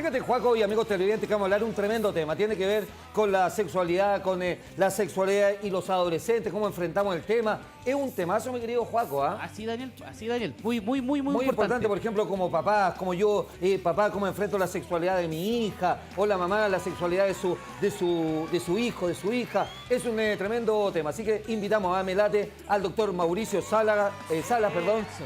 Fíjate, Juaco y amigos televidentes, que vamos a hablar de un tremendo tema. Tiene que ver con la sexualidad, la sexualidad y los adolescentes, cómo enfrentamos el tema. Es un temazo, mi querido Juaco, ¿ah? Así, Daniel. Muy Importante, por ejemplo, como papá, como yo, papá, cómo enfrento la sexualidad de mi hija, o la mamá, la sexualidad de su hijo, de su hija. Es un tremendo tema. Así que invitamos a Melate al doctor Mauricio Salas,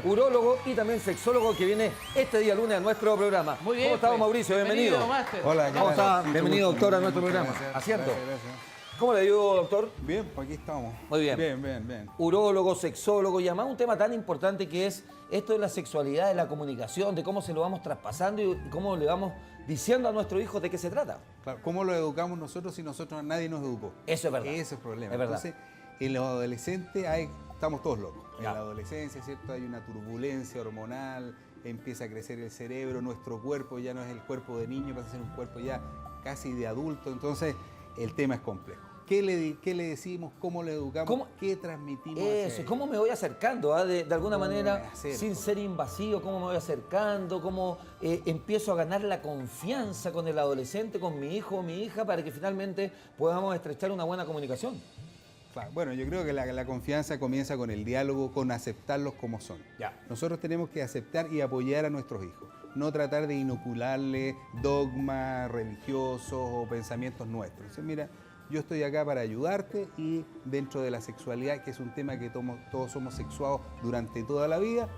urólogo y también sexólogo, que viene este día lunes a nuestro programa. Muy bien. ¿Cómo estamos, Mauricio? Bienvenido. Hola, ¿Cómo está? Bienvenido, doctor, a nuestro programa. Gracias, ¿Acierto? gracias. ¿Cómo le ayudo, doctor? Bien, pues aquí estamos. Muy bien. Bien. Urólogo, sexólogo, y además un tema tan importante que es esto de la sexualidad, de la comunicación, de cómo se lo vamos traspasando y cómo le vamos diciendo a nuestros hijos de qué se trata. Claro, ¿cómo lo educamos nosotros si nadie nos educó? Eso es verdad. Ese es el problema. Es verdad. Entonces, en los adolescentes estamos todos locos. Ya. En la adolescencia, ¿cierto? Hay una turbulencia hormonal, empieza a crecer el cerebro, nuestro cuerpo ya no es el cuerpo de niño, pasa a ser un cuerpo ya casi de adulto. Entonces, el tema es complejo. ¿Qué le decimos? ¿Cómo le educamos? ¿Qué transmitimos? Eso, ¿cómo me voy acercando? De alguna manera, sin pues. ser invasivo, ¿cómo me voy acercando? ¿Cómo empiezo a ganar la confianza con el adolescente, con mi hijo o mi hija, para que finalmente podamos estrechar una buena comunicación? Claro, bueno, yo creo que la confianza comienza con el diálogo, con aceptarlos como son. Ya. Nosotros tenemos que aceptar y apoyar a nuestros hijos, no tratar de inocularle dogmas religiosos o pensamientos nuestros. Entonces, mira, yo estoy acá para ayudarte, y dentro de la sexualidad, que es un tema que todos somos sexuados durante toda la vida,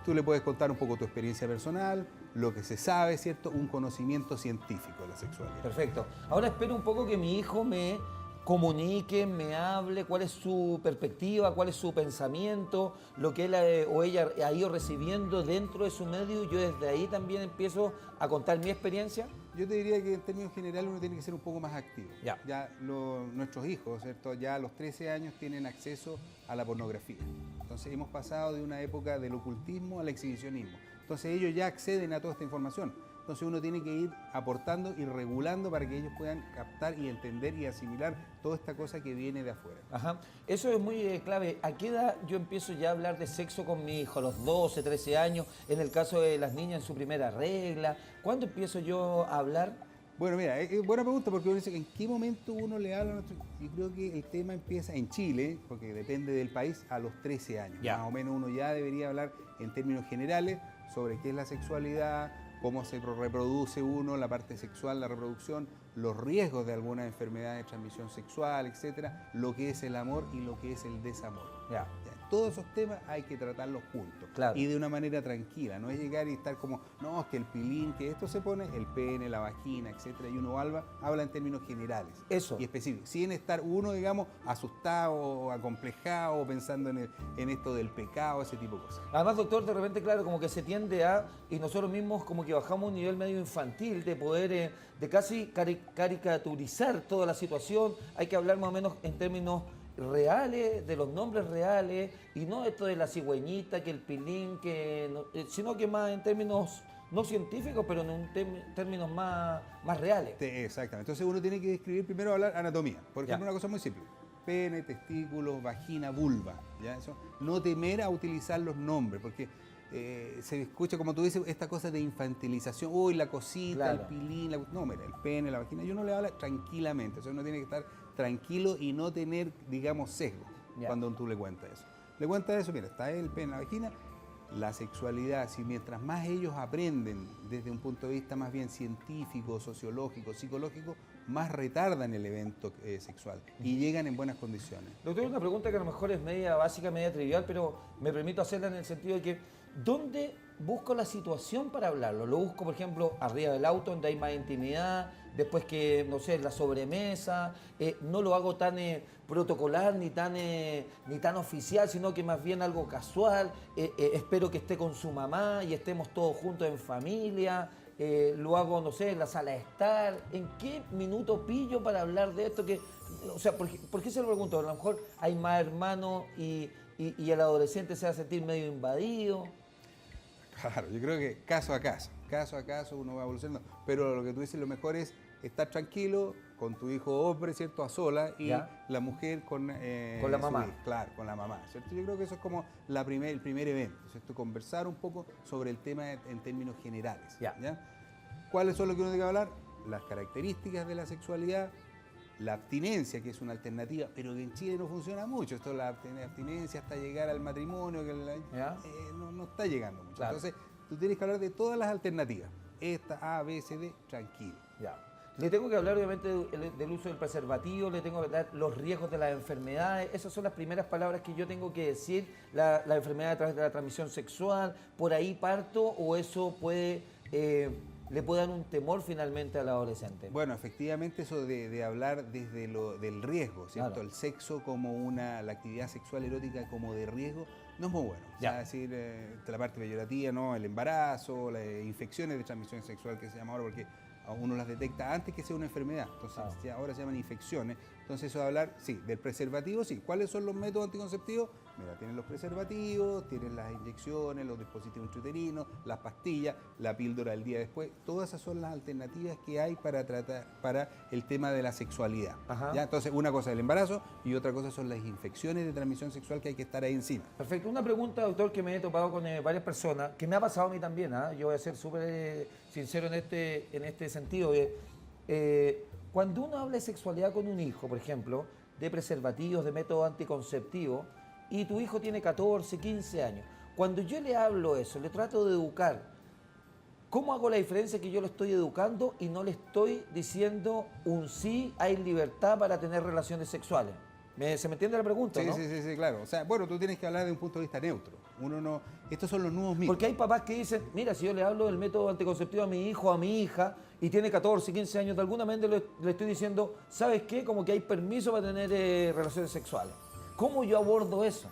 tú le puedes contar un poco tu experiencia personal, lo que se sabe, ¿cierto? Un conocimiento científico de la sexualidad. Perfecto. Ahora espero un poco que mi hijo me comunique, me hable, cuál es su perspectiva, cuál es su pensamiento, lo que él o ella ha ido recibiendo dentro de su medio, y yo desde ahí también empiezo a contar mi experiencia. Yo te diría que en términos generales uno tiene que ser un poco más activo. Ya. Nuestros hijos, ¿cierto? Ya a los 13 años tienen acceso a la pornografía. Entonces hemos pasado de una época del ocultismo al exhibicionismo. Entonces ellos ya acceden a toda esta información. Entonces uno tiene que ir aportando y regulando para que ellos puedan captar y entender y asimilar toda esta cosa que viene de afuera. Ajá. Eso es muy clave. ¿A qué edad yo empiezo ya a hablar de sexo con mi hijo? ¿A los 12, 13 años? En el caso de las niñas, en su primera regla. ¿Cuándo empiezo yo a hablar? Bueno, mira, es buena pregunta, porque uno dice, ¿en qué momento uno le habla a nuestro hijo? Yo creo que el tema empieza en Chile, porque depende del país, a los 13 años. Ya. Más o menos uno ya debería hablar en términos generales sobre qué es la sexualidad, cómo se reproduce uno, la parte sexual, la reproducción, los riesgos de algunas enfermedades de transmisión sexual, etcétera, lo que es el amor y lo que es el desamor. Ya. Todos esos temas hay que tratarlos juntos, Claro. y de una manera tranquila, no es llegar y estar como, no, es que el pilín, que esto se pone, el pene, la vagina, etcétera, y uno habla en términos generales. Eso. Y específicos, sin estar uno, digamos, asustado o acomplejado o pensando en esto del pecado, ese tipo de cosas. Además, doctor, de repente, claro, como que se tiende y nosotros mismos como que bajamos un nivel medio infantil de poder, de casi caricaturizar toda la situación. Hay que hablar más o menos en términos reales, de los nombres reales, y no esto de la cigüeñita, que el pilín, sino que más en términos no científicos, pero en términos más reales. Exactamente. Entonces uno tiene que describir, primero hablar anatomía. Por ejemplo, Ya. una cosa muy simple. Pene, testículos, vagina, vulva. ¿Ya? Eso, no temer a utilizar los nombres, porque se escucha, como tú dices, esta cosa de infantilización. Uy, la cosita, Claro. el pilín. No, mira, el pene, la vagina. Y uno le habla tranquilamente. Eso uno tiene que estar tranquilo y no tener, digamos, sesgo cuando tú le cuentas eso. Le cuentas eso, mira, está el pene, la vagina. La sexualidad, si mientras más ellos aprenden desde un punto de vista más bien científico, sociológico, psicológico, más retardan el evento sexual y llegan en buenas condiciones. Doctor, una pregunta que a lo mejor es media básica, media trivial, pero me permito hacerla en el sentido de que ¿dónde busco la situación para hablarlo? Lo busco, por ejemplo, arriba del auto, donde hay más intimidad, después que, no sé, la sobremesa, no lo hago tan protocolar ni tan oficial, sino que más bien algo casual. Espero que esté con su mamá y estemos todos juntos en familia. Lo hago, no sé, en la sala de estar. ¿En qué minuto pillo para hablar de esto? O sea, ¿por qué se lo pregunto? A lo mejor hay más hermanos y el adolescente se va a sentir medio invadido. Claro, yo creo que caso a caso uno va evolucionando, pero lo que tú dices, lo mejor es estar tranquilo con tu hijo hombre, ¿cierto? A sola, y ¿Ya? la mujer con la mamá. Claro, con la mamá, ¿cierto? Yo creo que eso es como el primer evento, ¿cierto? Conversar un poco sobre el tema en términos generales. Ya. ¿Cuáles son los que uno tiene que hablar? Las características de la sexualidad, la abstinencia, que es una alternativa, pero que en Chile no funciona mucho. Esto la abstinencia hasta llegar al matrimonio, que no está llegando mucho. Claro. Entonces, tú tienes que hablar de todas las alternativas. Esta, A, B, C, D, tranquilo. Ya. Le tengo que hablar obviamente del uso del preservativo, le tengo que dar los riesgos de las enfermedades. Esas son las primeras palabras que yo tengo que decir. La enfermedad a través de la transmisión sexual, ¿por ahí parto o eso puede, le puede dar un temor finalmente al adolescente? Bueno, efectivamente eso de hablar desde del riesgo, ¿cierto? Claro. El sexo como la actividad sexual erótica como de riesgo, no es muy bueno. O sea, decir, la parte peyorativa, ¿no? El embarazo, las infecciones de transmisión sexual que se llama ahora, porque uno las detecta antes que sea una enfermedad. Entonces, ahora se llaman infecciones. Entonces, eso de hablar, sí, del preservativo, sí. ¿Cuáles son los métodos anticonceptivos? Mira, tienen los preservativos, tienen las inyecciones, los dispositivos intrauterinos, las pastillas, la píldora del día después. Todas esas son las alternativas que hay para tratar, para el tema de la sexualidad. ¿Ya? Entonces, una cosa es el embarazo y otra cosa son las infecciones de transmisión sexual que hay que estar ahí encima. Perfecto. Una pregunta, doctor, que me he topado con varias personas, que me ha pasado a mí también. Yo voy a ser súper sincero en este sentido. Cuando uno habla de sexualidad con un hijo, por ejemplo, de preservativos, de métodos anticonceptivos, y tu hijo tiene 14, 15 años, cuando yo le hablo eso, le trato de educar, ¿cómo hago la diferencia que yo lo estoy educando y no le estoy diciendo un sí, hay libertad para tener relaciones sexuales? ¿Se me entiende la pregunta, Sí, no? sí, claro. O sea, bueno, tú tienes que hablar de un punto de vista neutro. Uno no... Estos son los nuevos mitos. Porque hay papás que dicen, mira, si yo le hablo del método anticonceptivo a mi hijo, a mi hija, y tiene 14, 15 años, de alguna manera le estoy diciendo, ¿sabes qué? Como que hay permiso para tener relaciones sexuales. ¿Cómo yo abordo eso?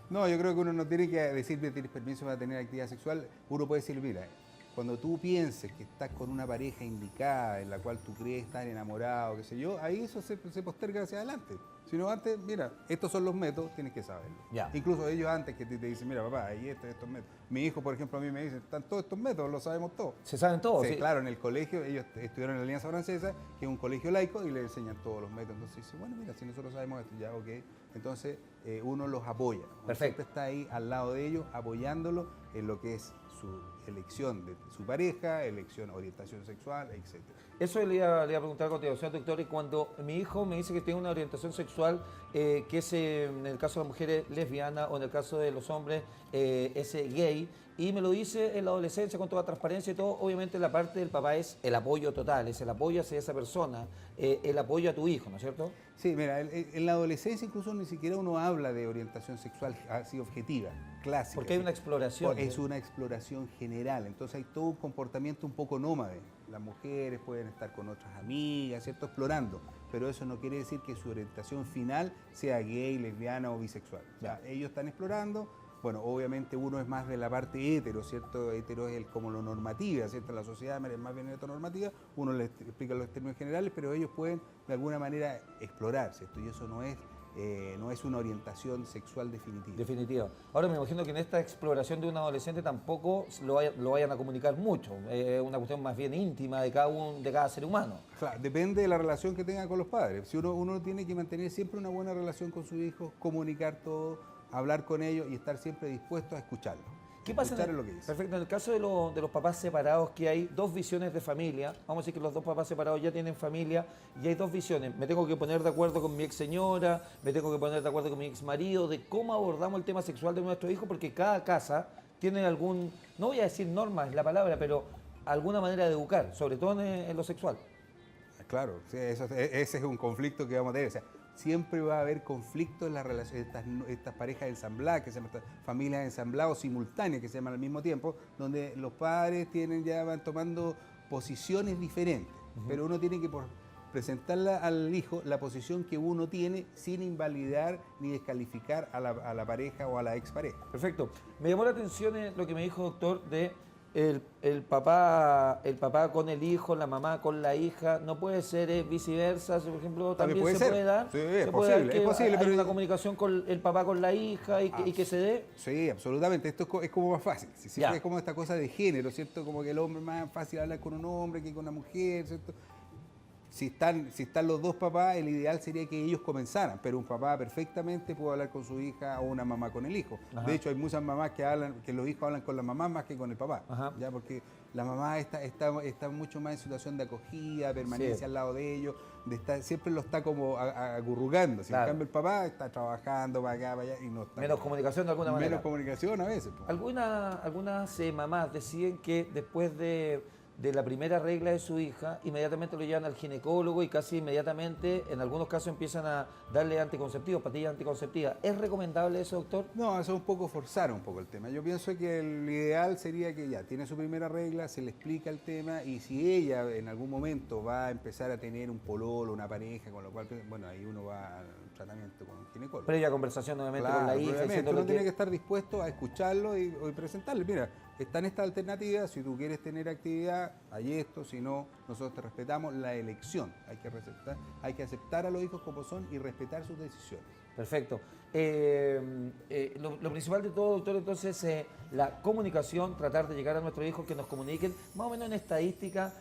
No, yo creo que uno no tiene que decir que tienes permiso para tener actividad sexual. Uno puede decir, mira, cuando tú pienses que estás con una pareja indicada, en la cual tú crees estar enamorado, qué sé yo, ahí eso se posterga hacia adelante. Si no, antes, mira, estos son los métodos, tienes que saberlo. Ya. Incluso ellos antes que te dicen, mira, papá, hay estos métodos. Mi hijo, por ejemplo, a mí me dice, están todos estos métodos, los sabemos todos. ¿Se saben todos? Sí, Sí. claro, en el colegio, ellos estudiaron en la Alianza Francesa, que es un colegio laico, y le enseñan todos los métodos. Entonces dice, bueno, mira, si nosotros sabemos esto, ya, ok. Entonces, uno los apoya. Uno Perfecto. siempre está ahí al lado de ellos, apoyándolo en lo que es su elección de su pareja, elección, orientación sexual, etc. Eso le iba a preguntar contigo, o sea, doctor, y cuando mi hijo me dice que tiene una orientación sexual, que es en el caso de las mujeres lesbiana o en el caso de los hombres es gay, y me lo dice en la adolescencia con toda transparencia y todo, obviamente la parte del papá es el apoyo total, es el apoyo hacia esa persona, el apoyo a tu hijo, ¿no es cierto? Sí, mira, en la adolescencia incluso ni siquiera uno habla de orientación sexual así objetiva, clásica. Porque hay una exploración. Es una exploración general, entonces hay todo un comportamiento un poco nómade. Las mujeres pueden estar con otras amigas, ¿cierto? Explorando, pero eso no quiere decir que su orientación final sea gay, lesbiana o bisexual. O sea, ellos están explorando. Bueno, obviamente uno es más de la parte hetero, ¿cierto? Hetero es como lo normativa, ¿cierto? La sociedad es más bien heteronormativa, uno les explica los términos generales, pero ellos pueden de alguna manera explorar, ¿cierto? Y eso no es una orientación sexual definitiva. Definitiva. Ahora me imagino que en esta exploración de un adolescente tampoco lo vayan a comunicar mucho, es una cuestión más bien íntima de cada ser humano. Claro, depende de la relación que tenga con los padres. Si uno tiene que mantener siempre una buena relación con sus hijos, comunicar todo, hablar con ellos y estar siempre dispuesto a escucharlos. ¿Qué pasa Escuchar lo que dice. Perfecto, en el caso de los papás separados, que hay dos visiones de familia, vamos a decir que los dos papás separados ya tienen familia y hay dos visiones, me tengo que poner de acuerdo con mi ex señora, me tengo que poner de acuerdo con mi ex marido, de cómo abordamos el tema sexual de nuestro hijo, porque cada casa tiene no voy a decir normas, es la palabra, pero alguna manera de educar, sobre todo en lo sexual. Claro, sí, ese es un conflicto que vamos a tener. O sea, siempre va a haber conflictos en las relaciones, estas parejas ensambladas, que se llaman familias ensambladas o simultáneas, que se llaman al mismo tiempo, donde los padres van tomando posiciones diferentes, pero uno tiene que presentarle al hijo la posición que uno tiene sin invalidar ni descalificar a la pareja o a la expareja. Perfecto. Me llamó la atención lo que me dijo, doctor, de el papá con el hijo, la mamá con la hija, no puede ser viceversa, por ejemplo, también se puede dar. Sí, se puede dar que es posible, hay pero una comunicación con el papá con la hija y que se dé. Sí, absolutamente. Esto es como más fácil. Siempre Ya. es como esta cosa de género, ¿cierto? Como que el hombre es más fácil hablar con un hombre que con una mujer, ¿cierto? si están los dos papás, el ideal sería que ellos comenzaran, pero un papá perfectamente puede hablar con su hija o una mamá con el hijo. Ajá. De hecho, hay muchas mamás que los hijos hablan con la mamá más que con el papá, Ajá. ¿ya? Porque la mamá está mucho más en situación de acogida, permanencia Sí. al lado de ellos, siempre lo está como acurrugando. Si Claro. en cambio el papá está trabajando para acá, para allá y no está. Menos comunicación de alguna manera. Menos comunicación a veces. Po. Algunas mamás deciden que después de la primera regla de su hija, inmediatamente lo llevan al ginecólogo y casi inmediatamente, en algunos casos, empiezan a darle anticonceptivos, pastillas anticonceptivas. ¿Es recomendable eso, doctor? No, eso es un poco forzar un poco el tema. Yo pienso que el ideal sería que ya tiene su primera regla, se le explica el tema y si ella en algún momento va a empezar a tener un pololo, una pareja, con lo cual, bueno, ahí uno va al tratamiento con un ginecólogo. Previa conversación nuevamente Claro, con la hija. obviamente, diciéndole uno tiene que estar dispuesto a escucharlo y presentarle. Mira, están estas alternativas, si tú quieres tener actividad, hay esto, si no, nosotros te respetamos la elección. Hay que aceptar a los hijos como son y respetar sus decisiones. Perfecto. Lo principal de todo, doctor, entonces, la comunicación, tratar de llegar a nuestros hijos que nos comuniquen, más o menos en estadística,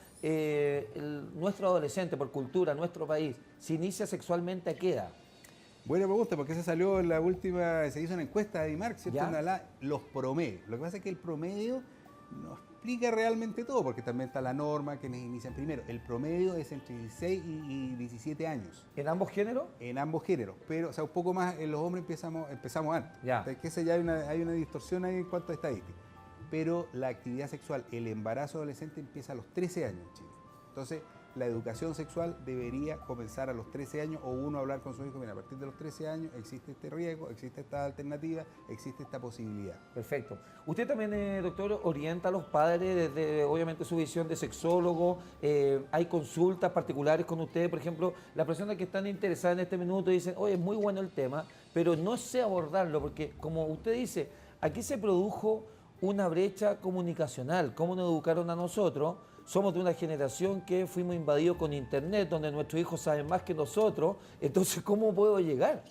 nuestro adolescente, por cultura, nuestro país, se inicia sexualmente a qué edad. Buena pregunta, porque se salió en la última, se hizo una encuesta de IMARC, ¿cierto? ¿Ya? Los promedios. Lo que pasa es que el promedio no explica realmente todo, porque también está la norma, quienes inician primero. El promedio es entre 16 y 17 años. ¿En ambos géneros? En ambos géneros, pero o sea, un poco más en los hombres empezamos antes. Ya. Entonces, que ese ya hay una distorsión ahí en cuanto a estadística. Pero la actividad sexual, el embarazo adolescente empieza a los 13 años en Chile. Entonces, la educación sexual debería comenzar a los 13 años o uno hablar con su hijo, mira, a partir de los 13 años existe este riesgo, existe esta alternativa, existe esta posibilidad. Perfecto. Usted también, doctor, orienta a los padres desde, obviamente, su visión de sexólogo. ¿Hay consultas particulares con ustedes? Por ejemplo, las personas que están interesadas en este minuto dicen, oye, es muy bueno el tema, pero no sé abordarlo, porque como usted dice, aquí se produjo una brecha comunicacional. ¿Cómo nos educaron a nosotros? Somos de una generación que fuimos invadidos con internet, donde nuestros hijos saben más que nosotros. Entonces, ¿cómo puedo llegar?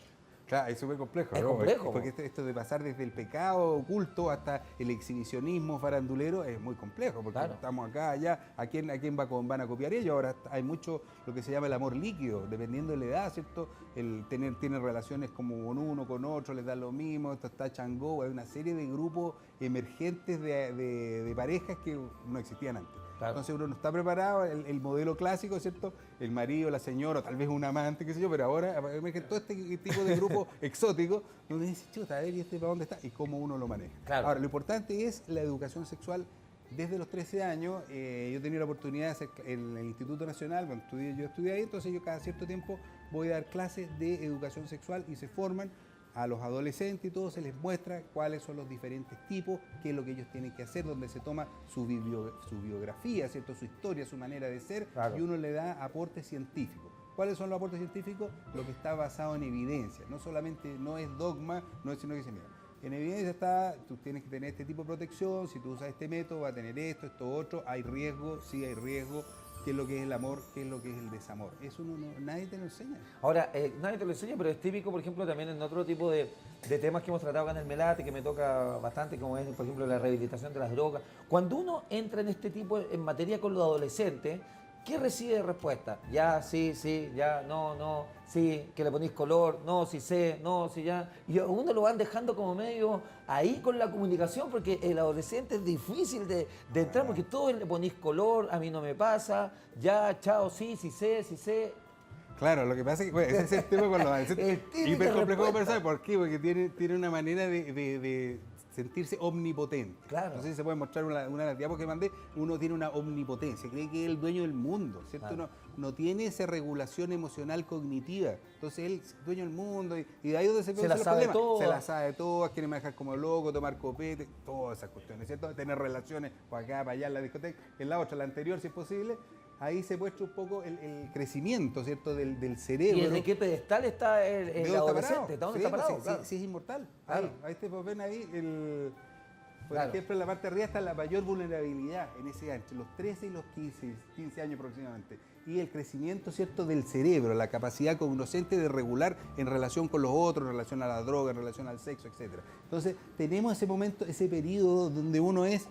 Claro, es súper complejo. Es ¿no? complejo. Porque esto de pasar desde el pecado oculto hasta el exhibicionismo farandulero es muy complejo, porque Claro. estamos acá, allá, ¿a quién van a copiar ellos? Ahora hay mucho lo que se llama el amor líquido, dependiendo de la edad, ¿cierto? Tienen relaciones como con uno, con otro, les da lo mismo, esto está Changó, hay una serie de grupos emergentes de parejas que no existían antes. Claro. Entonces uno no está preparado, el modelo clásico, ¿cierto? El marido, la señora, o tal vez un amante, qué sé yo, pero ahora emerge todo este tipo de grupos exóticos, donde dice, chuta, a ver, ¿y este para dónde está? Y cómo uno lo maneja. Claro. Ahora, lo importante es la educación sexual desde los 13 años. Yo he tenido la oportunidad de hacer en el Instituto Nacional, cuando yo estudié ahí, entonces yo cada cierto tiempo voy a dar clases de educación sexual y se forman a los adolescentes y todo, se les muestra cuáles son los diferentes tipos, qué es lo que ellos tienen que hacer, donde se toma su biografía, ¿cierto? Su historia, su manera de ser, Claro. y uno le da aportes científicos. ¿Cuáles son los aportes científicos? Lo que está basado en evidencia, no solamente, no es dogma, no es sino que se mira. En evidencia está, tú tienes que tener este tipo de protección, si tú usas este método va a tener esto otro, hay riesgo, sí hay riesgo, qué es lo que es el amor, qué es lo que es el desamor. Eso nadie te lo enseña. Ahora, nadie te lo enseña, pero es típico, por ejemplo, también en otro tipo de temas que hemos tratado acá en el Melate, que me toca bastante, como es, por ejemplo, la rehabilitación de las drogas. Cuando uno entra en este tipo, en materia con los adolescentes, ¿qué recibe de respuesta? Ya, sí, ya, no, sí, que le ponís color, no, sí sé, no, sí ya. Y a uno lo van dejando como medio ahí con la comunicación, porque el adolescente es difícil de entrar, porque todo le ponís color, a mí no me pasa, ya, chao, sí sé. Claro, lo que pasa es que ese es el tema con los adolescentes. El típico Hiper complejo de respuesta. conversar. ¿Por qué? Porque tiene una manera de sentirse omnipotente. Claro. No sé si se puede mostrar una de las diapos que mandé. Uno tiene una omnipotencia, cree que es el dueño del mundo, ¿cierto? Claro. No tiene esa regulación emocional cognitiva. Entonces él es dueño del mundo y de ahí es donde se Se producen la los sabe problemas. toda. Se la sabe todas, quiere manejar como loco, tomar copete, todas esas cuestiones, ¿cierto? Tener relaciones para acá, para allá en la discoteca, en la otra, la anterior, si es posible. Ahí se muestra un poco el crecimiento, ¿cierto? Del cerebro. ¿Y desde qué pedestal está el ¿De dónde adolescente? ¿De dónde Sí, está parado? pues, Claro. sí, es inmortal. Claro. Ahí te ven ahí, por Claro. ejemplo, en la parte de arriba está la mayor vulnerabilidad en ese año, entre los 13 y los 15 años aproximadamente. Y el crecimiento, ¿cierto?, del cerebro, la capacidad cognoscente de regular en relación con los otros, en relación a la droga, en relación al sexo, etc. Entonces, tenemos ese momento, ese periodo donde uno es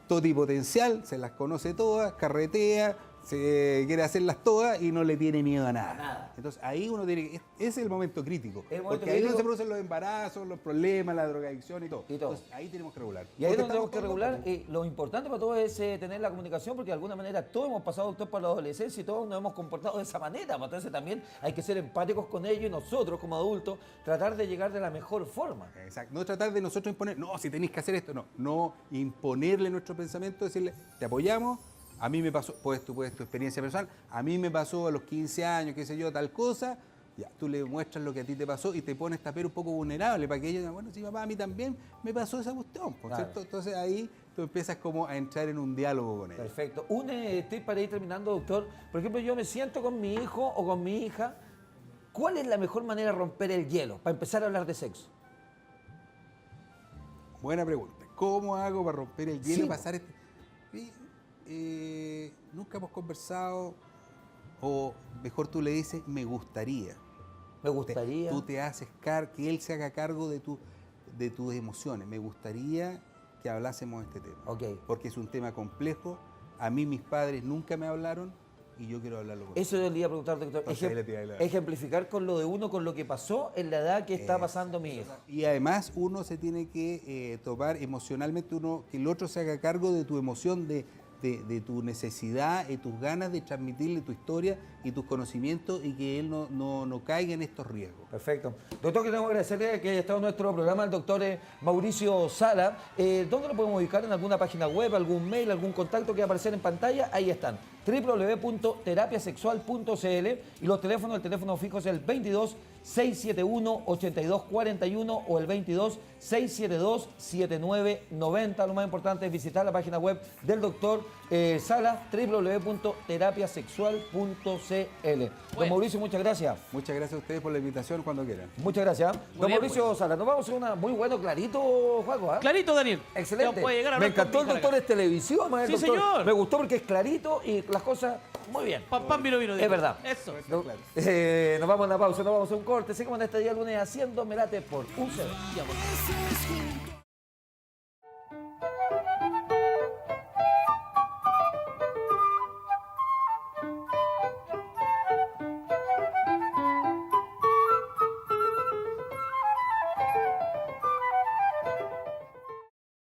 totipotencial, se las conoce todas, carretea, se quiere hacerlas todas y no le tiene miedo a nada. A nada. Entonces ahí uno tiene que, ese es el momento crítico, El momento porque ahí crítico. no se producen los embarazos, los problemas, la drogadicción y todo. Y todo. Entonces ahí tenemos que regular. Y ahí es Porque donde tenemos que estamos regular. todos Lo importante para todos es tener la comunicación, porque de alguna manera todos hemos pasado, doctor, por la adolescencia y todos nos hemos comportado de esa manera. Entonces también hay que ser empáticos con ellos y nosotros como adultos tratar de llegar de la mejor forma. Exacto. No tratar de nosotros imponer, no, si tenéis que hacer esto, no. No imponerle nuestro pensamiento, decirle, te apoyamos, a mí me pasó, pues tu experiencia personal, a mí me pasó a los 15 años, qué sé yo, tal cosa, ya, tú le muestras lo que a ti te pasó y te pones tapero un poco vulnerable para que ellos digan, bueno, sí, papá, a mí también me pasó esa cuestión, ¿por Claro. cierto? Entonces ahí tú empiezas como a entrar en un diálogo con ellos. Perfecto. Un tip para ir terminando, doctor. Por ejemplo, yo me siento con mi hijo o con mi hija. ¿Cuál es la mejor manera de romper el hielo para empezar a hablar de sexo? Buena pregunta. ¿Cómo hago para romper el hielo Sí, y pasar este? Nunca hemos conversado, o mejor tú le dices, me gustaría. Me gustaría. Tú te haces que él se haga cargo de tus emociones. Me gustaría que hablásemos de este tema. Ok. Porque es un tema complejo. A mí mis padres nunca me hablaron y yo quiero hablarlo con Eso yo le iba a preguntar, doctor. Entonces, ahí le tira la- Ejemplificar con lo de uno, con lo que pasó en la edad que está Exacto. pasando mi hijo. Y además uno se tiene que tomar emocionalmente, que el otro se haga cargo de tu emoción, de tu necesidad y tus ganas de transmitirle tu historia y tus conocimientos y que él no caiga en estos riesgos. Perfecto. Doctor, queremos agradecerle que haya estado en nuestro programa el doctor Mauricio Sala. ¿Dónde lo podemos ubicar? ¿En alguna página web, algún mail, algún contacto que va a aparecer en pantalla? Ahí están. www.terapiasexual.cl y los teléfonos, el teléfono fijo es el 22 671 8241 o el 22 672 7990. Lo más importante es visitar la página web del doctor Sala, www.terapiasexual.cl. Don Mauricio, muchas gracias. Muchas gracias a ustedes por la invitación cuando quieran. Muchas gracias. Don bien, Mauricio Sala, nos vamos a hacer una muy bueno, clarito, Juaco. ¿Ah? Clarito, Daniel. Excelente. Ya puede llegar a Me hablar encantó el con mi hija doctor, es televisión, además, el Sí, doctor. señor. Me gustó porque es clarito y las cosas muy bien. acá. Pam, vino. Es verdad. Eso. No- nos vamos a una pausa, nos vamos a un corte. Seguimos en este día lunes haciendo Melate por un CD. Ya, por favor. Veces juntos.